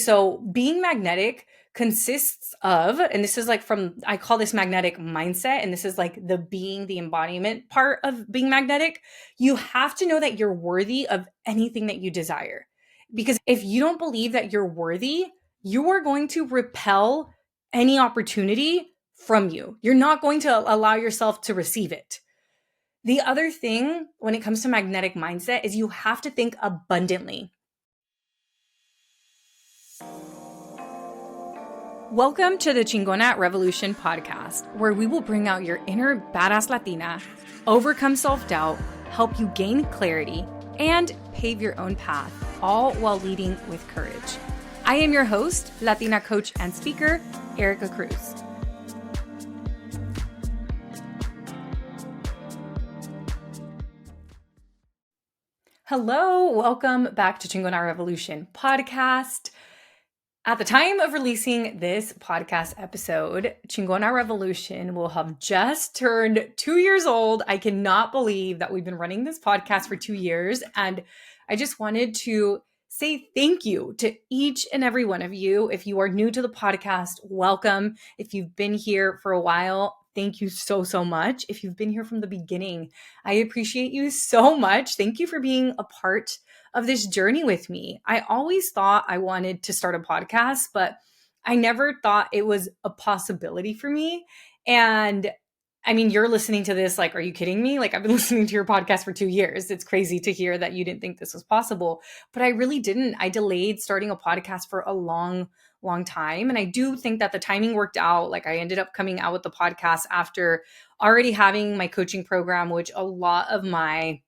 So being magnetic consists of, and this is like I call this magnetic mindset, and this is like the embodiment part of being magnetic. You have to know that you're worthy of anything that you desire. Because if you don't believe that you're worthy, you are going to repel any opportunity from you. You're not going to allow yourself to receive it. The other thing when it comes to magnetic mindset is you have to think abundantly. Welcome to the Chingona Revolution podcast, where we will bring out your inner badass Latina, overcome self-doubt, help you gain clarity, and pave your own path, all while leading with courage. I am your host, Latina coach and speaker, Erika Cruz. Hello, welcome back to Chingona Revolution podcast. At the time of releasing this podcast episode, Chingona Revolution will have just turned 2 years old. I cannot believe that we've been running this podcast for 2 years. And I just wanted to say thank you to each and every one of you. If you are new to the podcast, welcome. If you've been here for a while, thank you so much. If you've been here from the beginning, I appreciate you so much. Thank you for being a part of this journey with me. I always thought I wanted to start a podcast, but I never thought it was a possibility for me. And I mean, you're listening to this like, are you kidding me? Like, I've been listening to your podcast for 2 years. It's crazy to hear that you didn't think this was possible, but I really didn't. I delayed starting a podcast for a long time. And I do think that the timing worked out. Like, I ended up coming out with the podcast after already having my coaching program, which a lot of my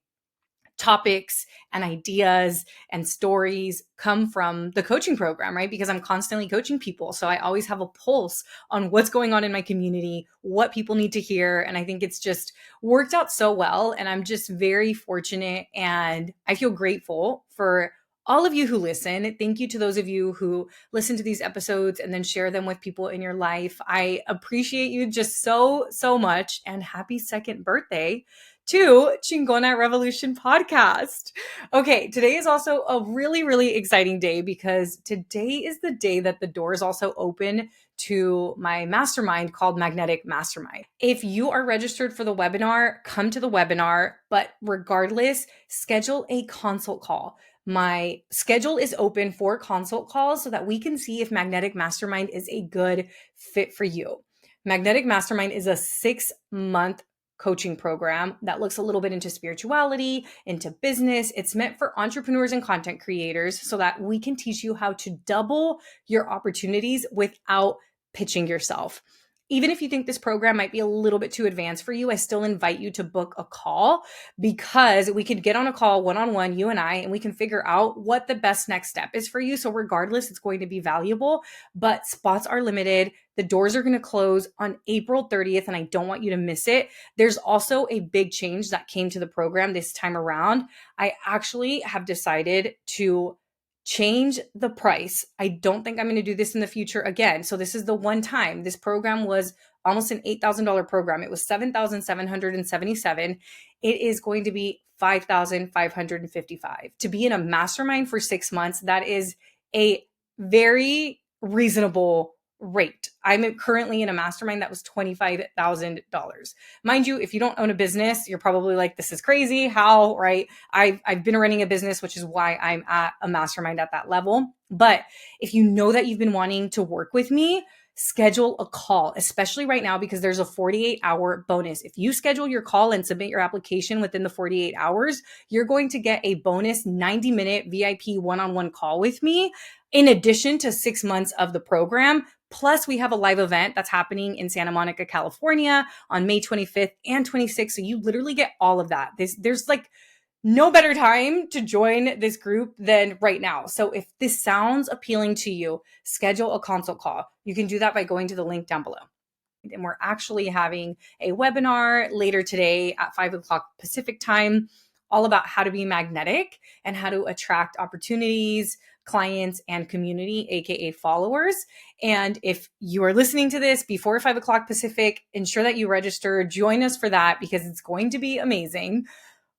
topics and ideas and stories come from the coaching program, right? Because I'm constantly coaching people. So I always have a pulse on what's going on in my community, what people need to hear. And I think it's just worked out so well. And I'm just very fortunate and I feel grateful for all of you who listen. Thank you to those of you who listen to these episodes and then share them with people in your life. I appreciate you just so much. And happy second birthday to Chingona Revolution podcast. Okay, today is also a really exciting day because today is the day that the doors also open to my mastermind called Magnetic Mastermind. If you are registered for the webinar, come to the webinar, but regardless, schedule a consult call. My schedule is open for consult calls so that we can see if Magnetic Mastermind is a good fit for you. Magnetic Mastermind is a 6-month coaching program that looks a little bit into spirituality, into business. It's meant for entrepreneurs and content creators so that we can teach you how to double your opportunities without pitching yourself. Even if you think this program might be a little bit too advanced for you, I still invite you to book a call because we could get on a call one-on-one, you and I, and we can figure out what the best next step is for you. So regardless, it's going to be valuable, but spots are limited. The doors are going to close on April 30th, and I don't want you to miss it. There's also a big change that came to the program this time around. I actually have decided to change the price. I don't think I'm going to do this in the future again. So this is the one time. This program was almost an $8,000 program. It was $7,777. It is going to be $5,555. To be in a mastermind for 6 months, that is a very reasonable rate. I'm currently in a mastermind that was $25,000. Mind you, if you don't own a business, you're probably like, this is crazy. How, right? I've been running a business, which is why I'm at a mastermind at that level. But if you know that you've been wanting to work with me, schedule a call, especially right now, because there's a 48-hour bonus. If you schedule your call and submit your application within the 48 hours, you're going to get a bonus 90-minute VIP one-on-one call with me, in addition to 6 months of the program. Plus, we have a live event that's happening in Santa Monica, California on May 25th and 26th. So you literally get all of that. There's like no better time to join this group than right now. So if this sounds appealing to you, schedule a consult call. You can do that by going to the link down below. And we're actually having a webinar later today at 5 o'clock Pacific time, all about how to be magnetic and how to attract opportunities, clients, and community, aka followers. And if you are listening to this before 5 o'clock Pacific, ensure that you register. Join us for that because it's going to be amazing.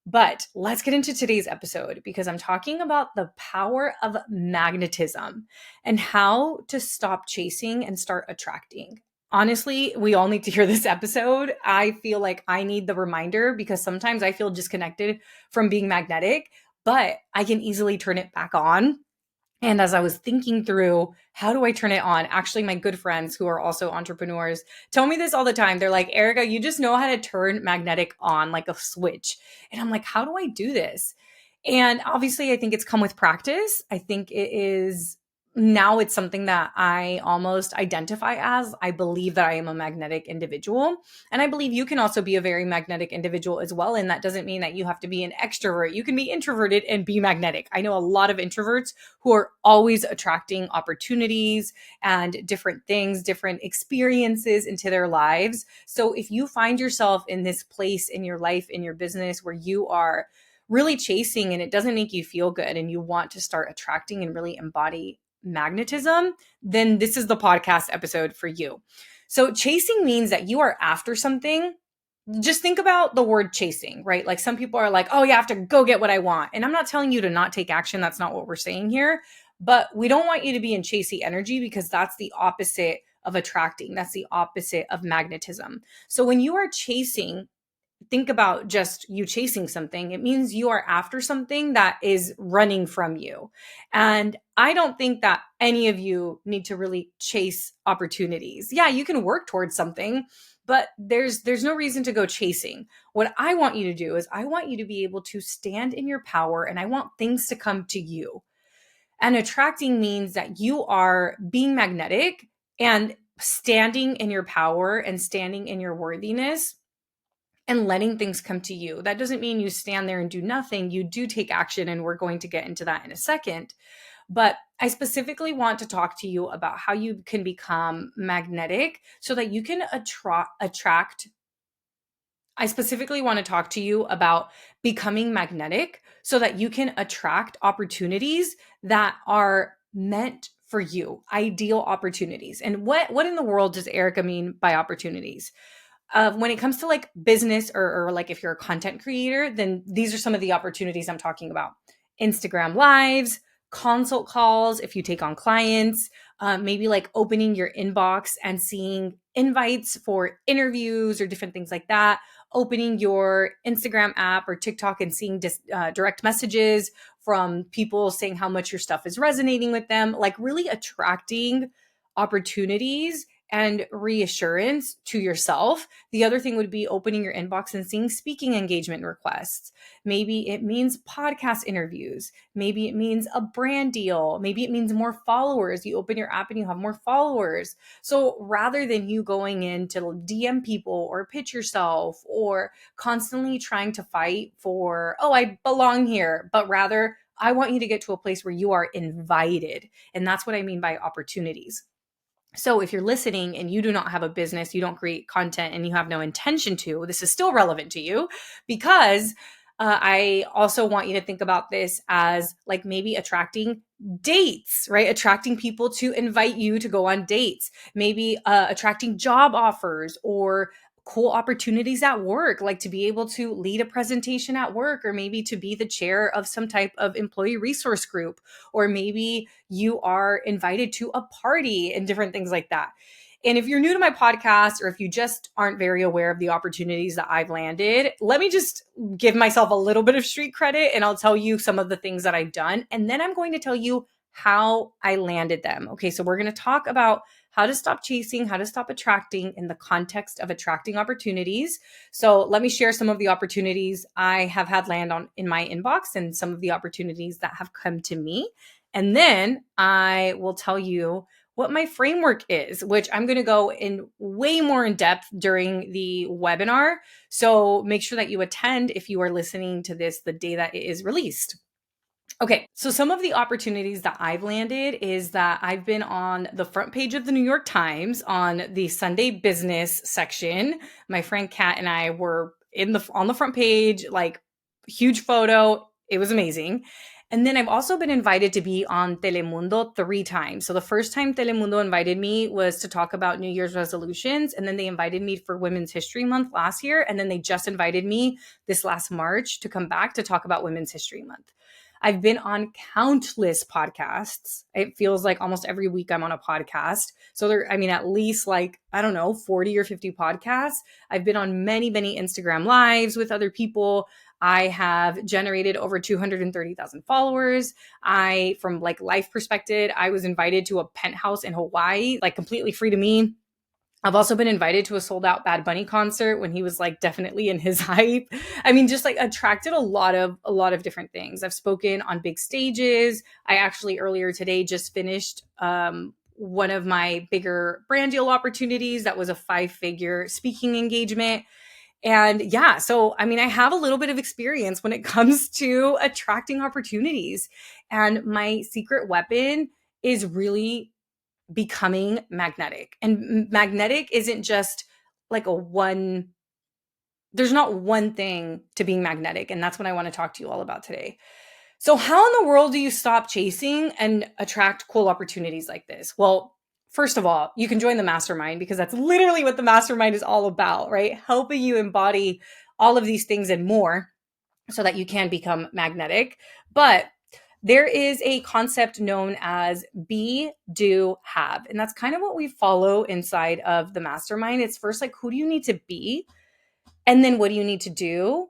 But let's get into today's episode because I'm talking about the power of magnetism and how to stop chasing and start attracting. Honestly, we all need to hear this episode. I feel like I need the reminder because sometimes I feel disconnected from being magnetic, but I can easily turn it back on. And as I was thinking through, how do I turn it on? Actually, my good friends who are also entrepreneurs tell me this all the time. They're like, Erika, you just know how to turn magnetic on like a switch. And I'm like, how do I do this? And obviously, I think it's come with practice. I think it is now it's something that I almost identify as. I believe that I am a magnetic individual. And I believe you can also be a very magnetic individual as well. And that doesn't mean that you have to be an extrovert. You can be introverted and be magnetic. I know a lot of introverts who are always attracting opportunities and different things, different experiences into their lives. So if you find yourself in this place in your life, in your business where you are really chasing and it doesn't make you feel good and you want to start attracting and really embody magnetism, then this is the podcast episode for you. So chasing means that you are after something. Just think about the word chasing, right? Like some people are like, oh, you have to go get what I want. And I'm not telling you to not take action. That's not what we're saying here. But we don't want you to be in chasey energy because that's the opposite of attracting. That's the opposite of magnetism. So when you are chasing, think about just you chasing something. It means you are after something that is running from you. And I don't think that any of you need to really chase opportunities. Yeah, you can work towards something, but there's no reason to go chasing. What I want you to do is I want you to be able to stand in your power and I want things to come to you. And attracting means that you are being magnetic and standing in your power and standing in your worthiness and letting things come to you. That doesn't mean you stand there and do nothing. You do take action, and we're going to get into that in a second. But I specifically want to talk to you about how you can become magnetic so that you can attract. I specifically want to talk to you about becoming magnetic so that you can attract opportunities that are meant for you, ideal opportunities. And what in the world does Erika mean by opportunities? When it comes to like business or like if you're a content creator, then these are some of the opportunities I'm talking about. Instagram lives, consult calls, if you take on clients, maybe like opening your inbox and seeing invites for interviews or different things like that, opening your Instagram app or TikTok and seeing direct messages from people saying how much your stuff is resonating with them, like really attracting opportunities and reassurance to yourself. The other thing would be opening your inbox and seeing speaking engagement requests. Maybe it means podcast interviews. Maybe it means a brand deal. Maybe it means more followers. You open your app and you have more followers. So rather than you going in to DM people or pitch yourself or constantly trying to fight for, oh, I belong here, but rather I want you to get to a place where you are invited. And that's what I mean by opportunities. So if you're listening and you do not have a business, you don't create content and you have no intention to, this is still relevant to you because I also want you to think about this as like maybe attracting dates, right? Attracting people to invite you to go on dates, maybe attracting job offers or cool opportunities at work, like to be able to lead a presentation at work, or maybe to be the chair of some type of employee resource group, or maybe you are invited to a party and different things like that. And if you're new to my podcast, or if you just aren't very aware of the opportunities that I've landed, let me just give myself a little bit of street credit and I'll tell you some of the things that I've done. And then I'm going to tell you how I landed them. Okay, so we're going to talk about how to stop chasing, how to stop attracting in the context of attracting opportunities. So let me share some of the opportunities I have had land on in my inbox and some of the opportunities that have come to me. And then I will tell you what my framework is, which I'm going to go in way more in depth during the webinar. So make sure that you attend if you are listening to this the day that it is released. Okay, so some of the opportunities that I've landed is that I've been on the front page of the New York Times on the Sunday business section. My friend Kat and I were on the front page, like huge photo. It was amazing. And then I've also been invited to be on Telemundo 3 times. So the first time Telemundo invited me was to talk about New Year's resolutions. And then they invited me for Women's History Month last year. And then they just invited me this last March to come back to talk about Women's History Month. I've been on countless podcasts. It feels like almost every week I'm on a podcast. So at least 40 or 50 podcasts. I've been on many, many Instagram lives with other people. I have generated over 230,000 followers. From life perspective, I was invited to a penthouse in Hawaii, completely free to me. I've also been invited to a sold out Bad Bunny concert when he was definitely in his hype. Just attracted a lot of different things. I've spoken on big stages. I actually earlier today just finished one of my bigger brand deal opportunities. That was a 5-figure speaking engagement. And yeah, so I have a little bit of experience when it comes to attracting opportunities. And my secret weapon is really becoming magnetic. And magnetic isn't just there's not one thing to being magnetic. And that's what I want to talk to you all about today. So how in the world do you stop chasing and attract cool opportunities like this? Well, first of all, you can join the mastermind, because that's literally what the mastermind is all about, right? Helping you embody all of these things and more so that you can become magnetic. But there is a concept known as be, do, have. And that's kind of what we follow inside of the mastermind. It's first who do you need to be? And then what do you need to do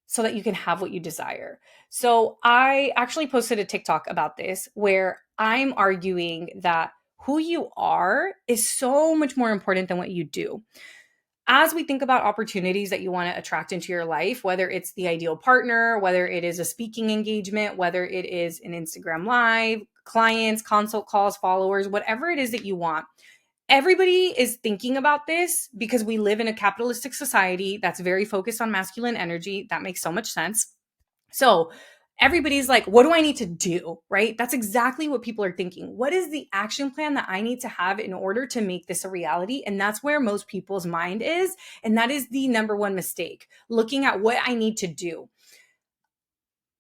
so that you can have what you desire? So I actually posted a TikTok about this where I'm arguing that who you are is so much more important than what you do. As we think about opportunities that you want to attract into your life, whether it's the ideal partner, whether it is a speaking engagement, whether it is an Instagram live, clients, consult calls, followers, whatever it is that you want, everybody is thinking about this because we live in a capitalistic society that's very focused on masculine energy. That makes so much sense. So everybody's like, what do I need to do? Right? That's exactly what people are thinking. What is the action plan that I need to have in order to make this a reality? And that's where most people's mind is. And that is the number one mistake, looking at what I need to do.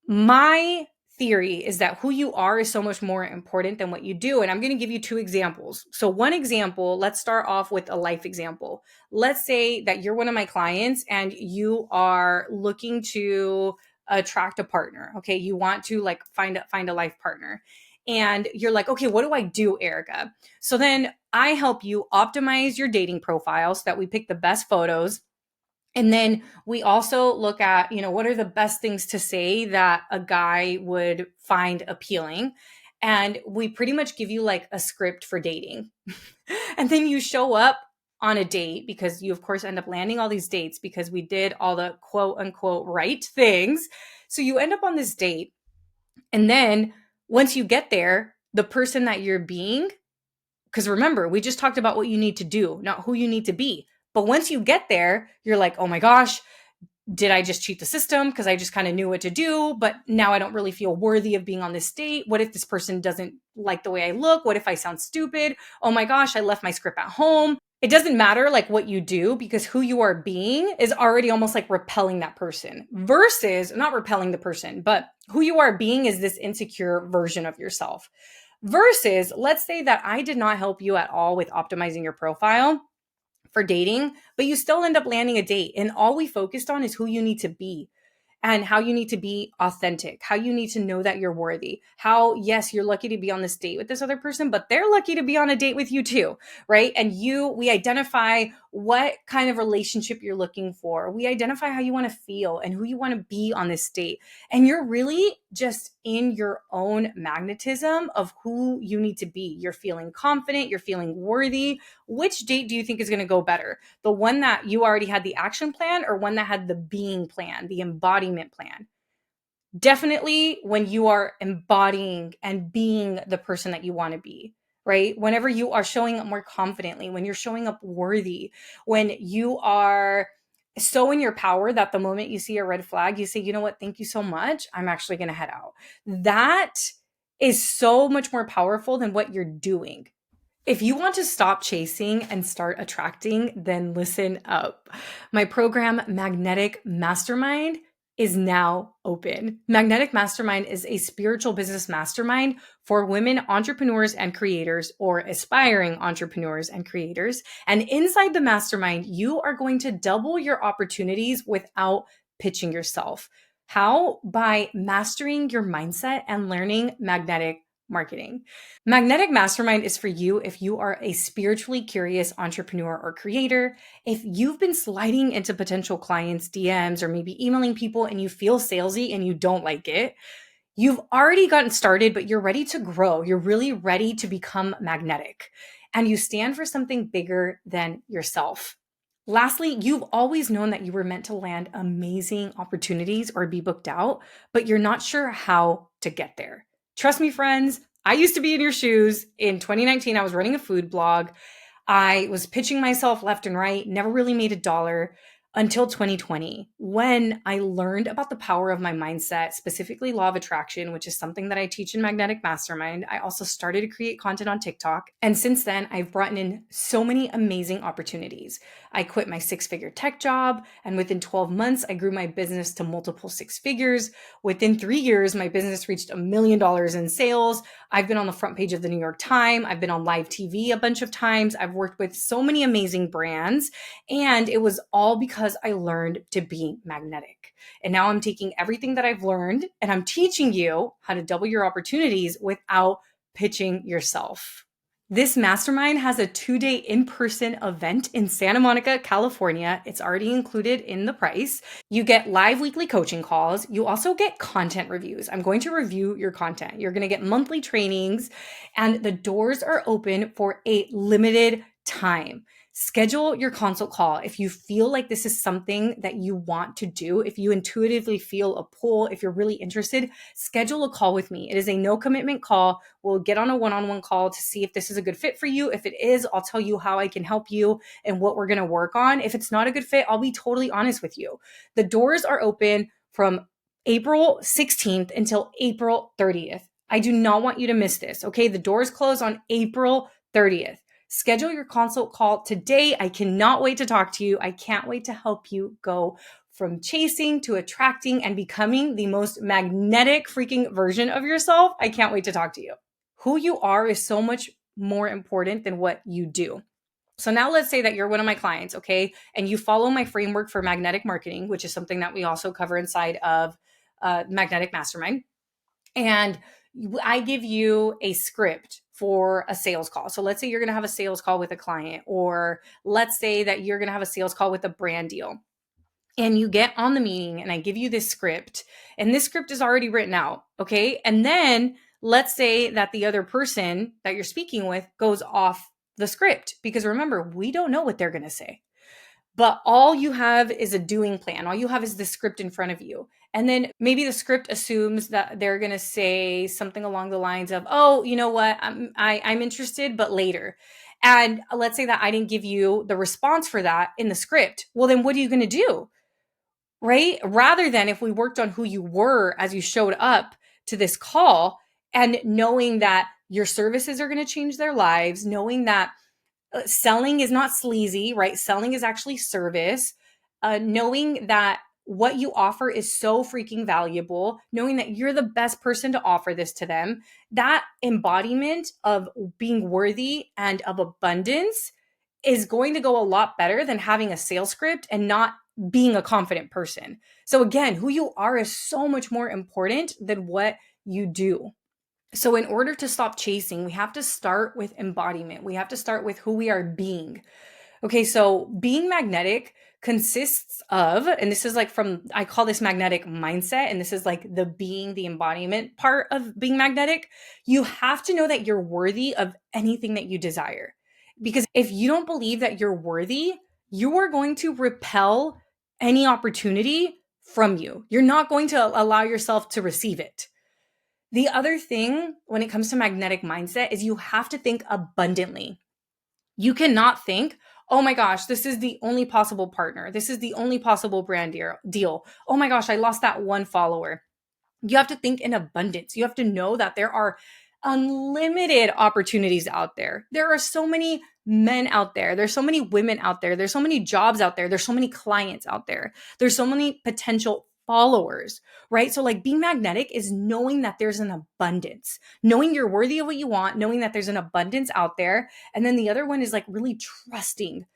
My theory is that who you are is so much more important than what you do. And I'm going to give you 2 examples. So one example, let's start off with a life example. Let's say that you're one of my clients and you are looking to attract a partner. Okay. You want to find a life partner. And you're like, okay, what do I do, Erika? So then I help you optimize your dating profile so that we pick the best photos. And then we also look at, what are the best things to say that a guy would find appealing? And we pretty much give you a script for dating. And then you show up on a date, because you of course end up landing all these dates because we did all the quote unquote right things. So you end up on this date. And then once you get there, the person that you're being, because remember, we just talked about what you need to do, not who you need to be. But once you get there, you're like, oh my gosh, did I just cheat the system? Because I just kind of knew what to do, but now I don't really feel worthy of being on this date. What if this person doesn't like the way I look? What if I sound stupid? Oh my gosh, I left my script at home. It doesn't matter what you do, because who you are being is already almost repelling that person, versus not repelling the person, but who you are being is this insecure version of yourself. Versus, let's say that I did not help you at all with optimizing your profile for dating, but you still end up landing a date. And all we focused on is who you need to be and how you need to be authentic, how you need to know that you're worthy, how, yes, you're lucky to be on this date with this other person, but they're lucky to be on a date with you too, right? And we identify what kind of relationship you're looking for. We identify how you want to feel and who you want to be on this date. And you're really just in your own magnetism of who you need to be. You're feeling confident, you're feeling worthy. Which date do you think is going to go better? The one that you already had the action plan, or one that had the being plan, the embodiment plan? Definitely when you are embodying and being the person that you want to be, right? Whenever you are showing up more confidently, when you're showing up worthy, when you are so in your power that the moment you see a red flag, you say, you know what, thank you so much, I'm actually going to head out. That is so much more powerful than what you're doing. If you want to stop chasing and start attracting, then listen up. My program, Magnetic Mastermind, is now open. Magnetic Mastermind is a spiritual business mastermind for women entrepreneurs and creators, or aspiring entrepreneurs and creators. And inside the mastermind, you are going to double your opportunities without pitching yourself. How? By mastering your mindset and learning magnetic marketing. Magnetic Mastermind is for you if you are a spiritually curious entrepreneur or creator, if you've been sliding into potential clients' DMs or maybe emailing people and you feel salesy and you don't like it. You've already gotten started, but you're ready to grow. You're really ready to become magnetic, and you stand for something bigger than yourself. Lastly, you've always known that you were meant to land amazing opportunities or be booked out, but you're not sure how to get there. Trust me, friends, I used to be in your shoes. In 2019, I was running a food blog. I was pitching myself left and right, never really made a dollar until 2020, when I learned about the power of my mindset, specifically law of attraction, which is something that I teach in Magnetic Mastermind. I also started to create content on TikTok. And since then, I've brought in so many amazing opportunities. I quit my 6-figure tech job, and within 12 months, I grew my business to multiple 6 figures. Within 3 years, my business reached $1 million in sales. I've been on the front page of the New York Times. I've been on live TV a bunch of times. I've worked with so many amazing brands, and it was all because I learned to be magnetic. And now I'm taking everything that I've learned and I'm teaching you how to double your opportunities without pitching yourself. This mastermind has a 2-day in-person event in Santa Monica, California. It's already included in the price. You get live weekly coaching calls. You also get content reviews. I'm going to review your content. You're going to get monthly trainings, and the doors are open for a limited time. Schedule your consult call if you feel like this is something that you want to do. If you intuitively feel a pull, if you're really interested, schedule a call with me. It is a no commitment call. We'll get on a one-on-one call to see if this is a good fit for you. If it is, I'll tell you how I can help you and what we're going to work on. If it's not a good fit, I'll be totally honest with you. The doors are open from April 16th until April 30th. I do not want you to miss this, okay? The doors close on April 30th. Schedule your consult call today. I cannot wait to talk to you. I can't wait to help you go from chasing to attracting and becoming the most magnetic freaking version of yourself. I can't wait to talk to you. Who you are is so much more important than what you do. So now let's say that you're one of my clients, okay? And you follow my framework for magnetic marketing, which is something that we also cover inside of Magnetic Mastermind. And I give you a script for a sales call. So let's say you're going to have a sales call with a client, or let's say that you're going to have a sales call with a brand deal. And you get on the meeting and I give you this script, and this script is already written out, okay? And then let's say that the other person that you're speaking with goes off the script, because remember, we don't know what they're going to say. But all you have is a doing plan. All you have is the script in front of you. And then maybe the script assumes that they're going to say something along the lines of, oh, you know what, I'm interested, but later. And let's say that I didn't give you the response for that in the script. Well, then what are you going to do? Right? Rather than if we worked on who you were as you showed up to this call, and knowing that your services are going to change their lives, knowing that selling is not sleazy, right? Selling is actually service. Knowing that what you offer is so freaking valuable, knowing that you're the best person to offer this to them, that embodiment of being worthy and of abundance is going to go a lot better than having a sales script and not being a confident person. So again, who you are is so much more important than what you do. So in order to stop chasing, we have to start with embodiment. We have to start with who we are being. Okay, so being magnetic consists of, and this is like I call this magnetic mindset, and this is like the being, the embodiment part of being magnetic. You have to know that you're worthy of anything that you desire. Because if you don't believe that you're worthy, you are going to repel any opportunity from you. You're not going to allow yourself to receive it. The other thing when it comes to magnetic mindset is you have to think abundantly. You cannot think, oh my gosh, this is the only possible partner. This is the only possible brand deal. Oh my gosh, I lost that one follower. You have to think in abundance. You have to know that there are unlimited opportunities out there. There are so many men out there. There's so many women out there. There's so many jobs out there. There's so many clients out there. There's so many potential followers, right? So like being magnetic is knowing that there's an abundance, knowing you're worthy of what you want, knowing that there's an abundance out there. And then the other one is like really trusting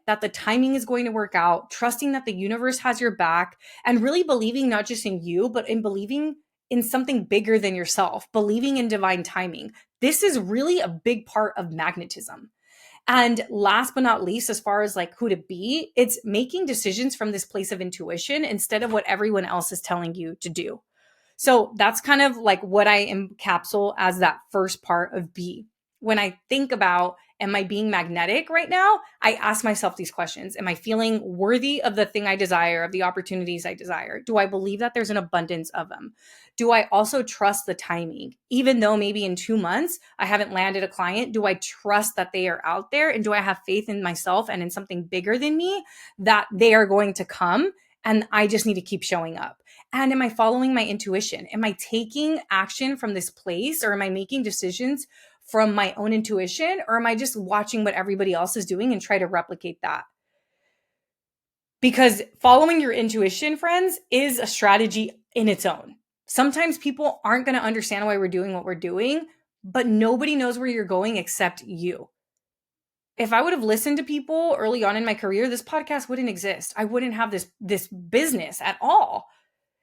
that the timing is going to work out, trusting that the universe has your back, and really believing not just in you, but in believing in something bigger than yourself, believing in divine timing. This is really a big part of magnetism. And last but not least, as far as like who to be, it's making decisions from this place of intuition instead of what everyone else is telling you to do. So that's kind of like what I encapsulate as that first part of B. When I think about, am I being magnetic right now? I ask myself these questions. Am I feeling worthy of the thing I desire, of the opportunities I desire? Do I believe that there's an abundance of them? Do I also trust the timing? Even though maybe in 2 months I haven't landed a client, do I trust that they are out there? And do I have faith in myself and in something bigger than me that they are going to come? And I just need to keep showing up. And am I following my intuition? Am I taking action from this place, or am I making decisions from my own intuition, or am I just watching what everybody else is doing and try to replicate that? Because following your intuition, friends, is a strategy in its own. Sometimes people aren't going to understand why we're doing what we're doing, but nobody knows where you're going except you. If I would have listened to people early on in my career, this podcast wouldn't exist. I wouldn't have this business at all.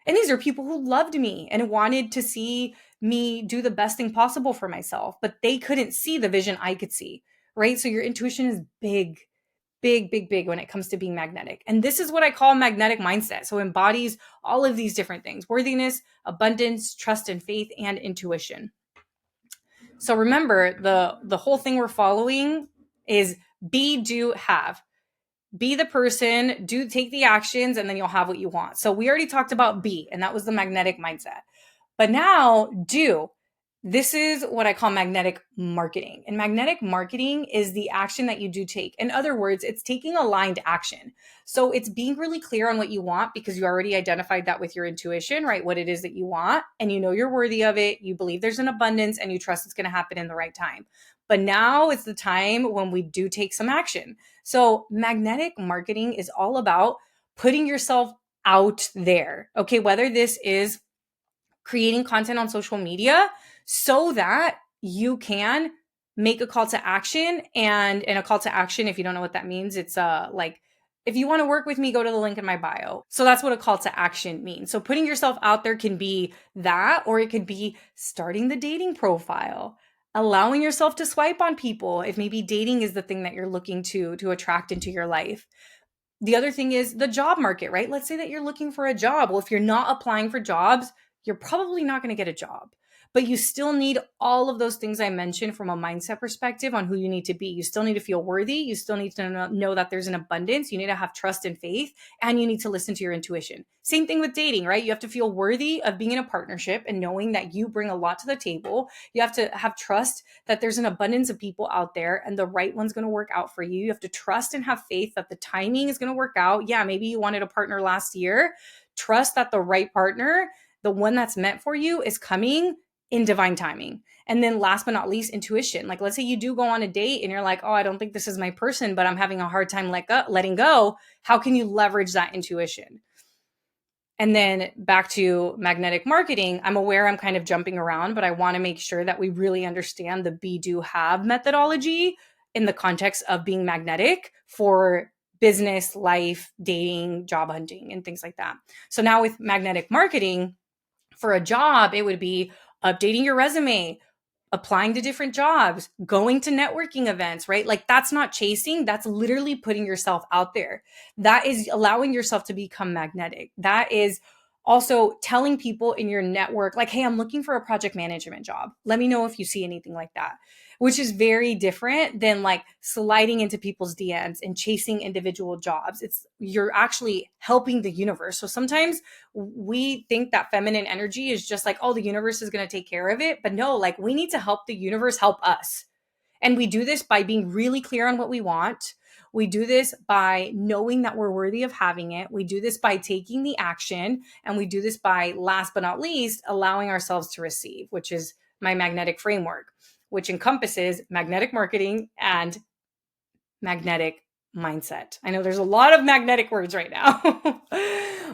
And these are people who loved me and wanted to see me do the best thing possible for myself, but they couldn't see the vision I could see, right? So your intuition is big, big, big, big when it comes to being magnetic. And this is what I call magnetic mindset. So it embodies all of these different things: worthiness, abundance, trust and faith, and intuition. So remember, the whole thing we're following is be, do, have. Be the person, take the actions, and then you'll have what you want. So we already talked about be, and that was the magnetic mindset. But now do. This is what I call magnetic marketing. And magnetic marketing is the action that you do take. In other words, it's taking aligned action. So it's being really clear on what you want, because you already identified that with your intuition, right? What it is that you want, and you know you're worthy of it. You believe there's an abundance, and you trust it's going to happen in the right time. But now it's the time when we do take some action. So magnetic marketing is all about putting yourself out there. Okay, whether this is creating content on social media so that you can make a call to action. And in a call to action, if you don't know what that means, it's like, if you want to work with me, go to the link in my bio. So that's what a call to action means. So putting yourself out there can be that, or it could be starting the dating profile, allowing yourself to swipe on people if maybe dating is the thing that you're looking to attract into your life. The other thing is the job market, right? Let's say that you're looking for a job. Well, if you're not applying for jobs, you're probably not going to get a job. But you still need all of those things I mentioned from a mindset perspective on who you need to be. You still need to feel worthy. You still need to know that there's an abundance. You need to have trust and faith, and you need to listen to your intuition. Same thing with dating, right? You have to feel worthy of being in a partnership and knowing that you bring a lot to the table. You have to have trust that there's an abundance of people out there and the right one's going to work out for you. You have to trust and have faith that the timing is going to work out. Yeah, maybe you wanted a partner last year. Trust that the right partner, the one that's meant for you, is coming in divine timing. And then last but not least, intuition. Like, let's say you do go on a date and you're like, oh, I don't think this is my person, but I'm having a hard time letting go. How can you leverage that intuition? And then back to magnetic marketing, I'm aware I'm kind of jumping around, but I want to make sure that we really understand the be, do, have methodology in the context of being magnetic for business, life, dating, job hunting, and things like that. So now with magnetic marketing, for a job, it would be updating your resume, applying to different jobs, going to networking events, right? Like, that's not chasing. That's literally putting yourself out there. That is allowing yourself to become magnetic. That is also telling people in your network, like, hey, I'm looking for a project management job. Let me know if you see anything like that, which is very different than like sliding into people's DMs and chasing individual jobs. You're actually helping the universe. So sometimes we think that feminine energy is just like, oh, the universe is going to take care of it. But no, like, we need to help the universe help us. And we do this by being really clear on what we want. We do this by knowing that we're worthy of having it. We do this by taking the action. And we do this by, last but not least, allowing ourselves to receive, which is my magnetic framework, which encompasses magnetic marketing and magnetic mindset. I know there's a lot of magnetic words right now,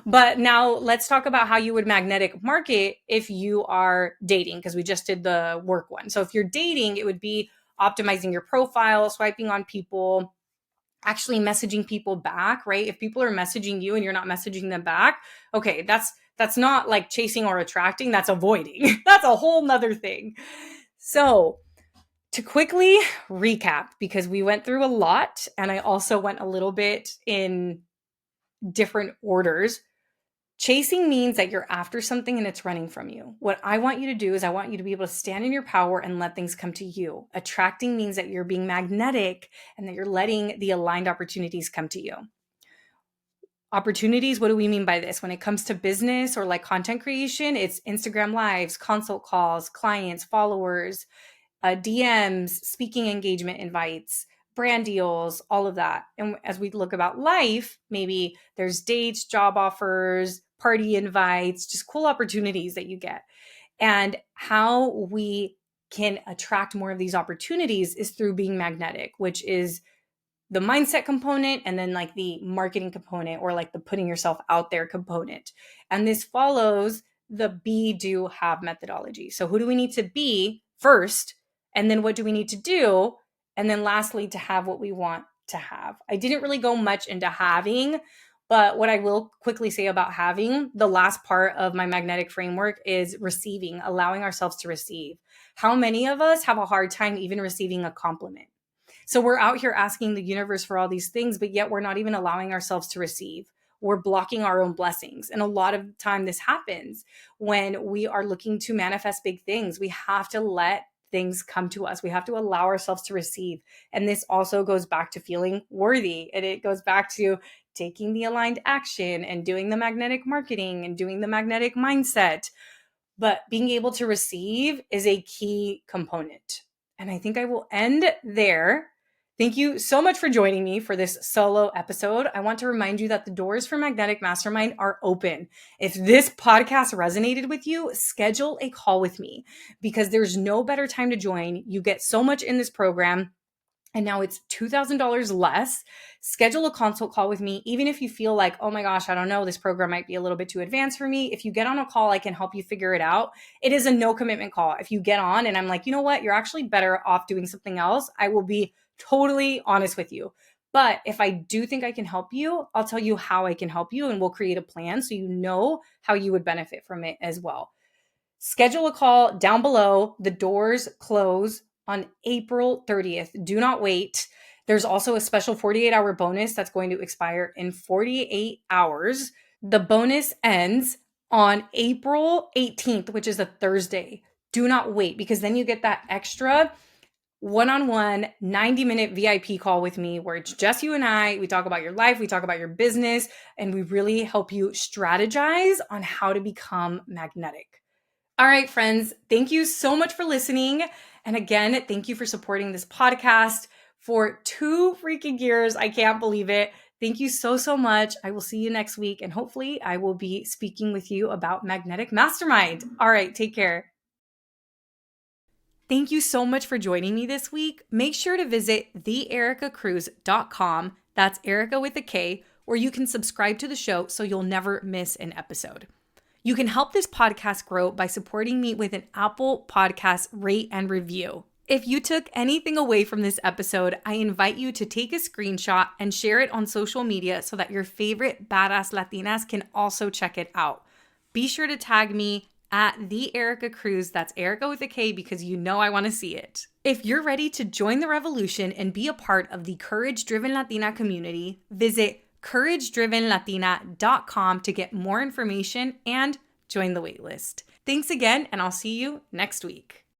but now let's talk about how you would magnetic market if you are dating, because we just did the work one. So if you're dating, it would be optimizing your profile, swiping on people, actually messaging people back, right? If people are messaging you and you're not messaging them back, okay, that's not like chasing or attracting, that's avoiding. That's a whole nother thing. So to quickly recap, because we went through a lot and I also went a little bit in different orders. Chasing means that you're after something and it's running from you. What I want you to do is I want you to be able to stand in your power and let things come to you. Attracting means that you're being magnetic and that you're letting the aligned opportunities come to you. Opportunities, what do we mean by this? When it comes to business or like content creation, it's Instagram lives, consult calls, clients, followers, DMs, speaking engagement invites, brand deals, all of that. And as we look about life, maybe there's dates, job offers, party invites, just cool opportunities that you get. And how we can attract more of these opportunities is through being magnetic, which is the mindset component and then like the marketing component or like the putting yourself out there component. And this follows the be, do, have methodology. So who do we need to be first? And then what do we need to do? And then lastly, to have what we want to have. I didn't really go much into having, but what I will quickly say about having, the last part of my magnetic framework is receiving, allowing ourselves to receive. How many of us have a hard time even receiving a compliment? So we're out here asking the universe for all these things, but yet we're not even allowing ourselves to receive. We're blocking our own blessings. And a lot of time this happens when we are looking to manifest big things. We have to let things come to us. We have to allow ourselves to receive. And this also goes back to feeling worthy. And it goes back to taking the aligned action and doing the magnetic marketing and doing the magnetic mindset. But being able to receive is a key component. And I think I will end there. Thank you so much for joining me for this solo episode. I want to remind you that the doors for Magnetic Mastermind are open. If this podcast resonated with you, schedule a call with me because there's no better time to join. You get so much in this program. And now it's $2,000 less. Schedule a consult call with me. Even if you feel like, oh my gosh, I don't know, this program might be a little bit too advanced for me. If you get on a call, I can help you figure it out. It is a no commitment call. If you get on and I'm like, you know what, you're actually better off doing something else, I will be totally honest with you. But if I do think I can help you, I'll tell you how I can help you and we'll create a plan so you know how you would benefit from it as well. Schedule a call down below. The doors close on April 30th. Do not wait. There's also a special 48-hour bonus that's going to expire in 48 hours. The bonus ends on April 18th, which is a Thursday. Do not wait because then you get that extra one-on-one 90-minute VIP call with me where it's just you and I. We talk about your life, we talk about your business, and we really help you strategize on how to become magnetic. All right, friends, thank you so much for listening. And again, thank you for supporting this podcast for 2 freaking years. I can't believe it. Thank you so, so much. I will see you next week. And hopefully I will be speaking with you about Magnetic Mastermind. All right, take care. Thank you so much for joining me this week. Make sure to visit theerikacruz.com. That's Erika with a K, where you can subscribe to the show so you'll never miss an episode. You can help this podcast grow by supporting me with an Apple Podcast rate and review. If you took anything away from this episode, I invite you to take a screenshot and share it on social media so that your favorite badass Latinas can also check it out. Be sure to tag me at the Erika Cruz. That's Erika with a K because you know I want to see it. If you're ready to join the revolution and be a part of the Courage Driven Latina community, visit couragedrivenlatina.com to get more information and join the waitlist. Thanks again, and I'll see you next week.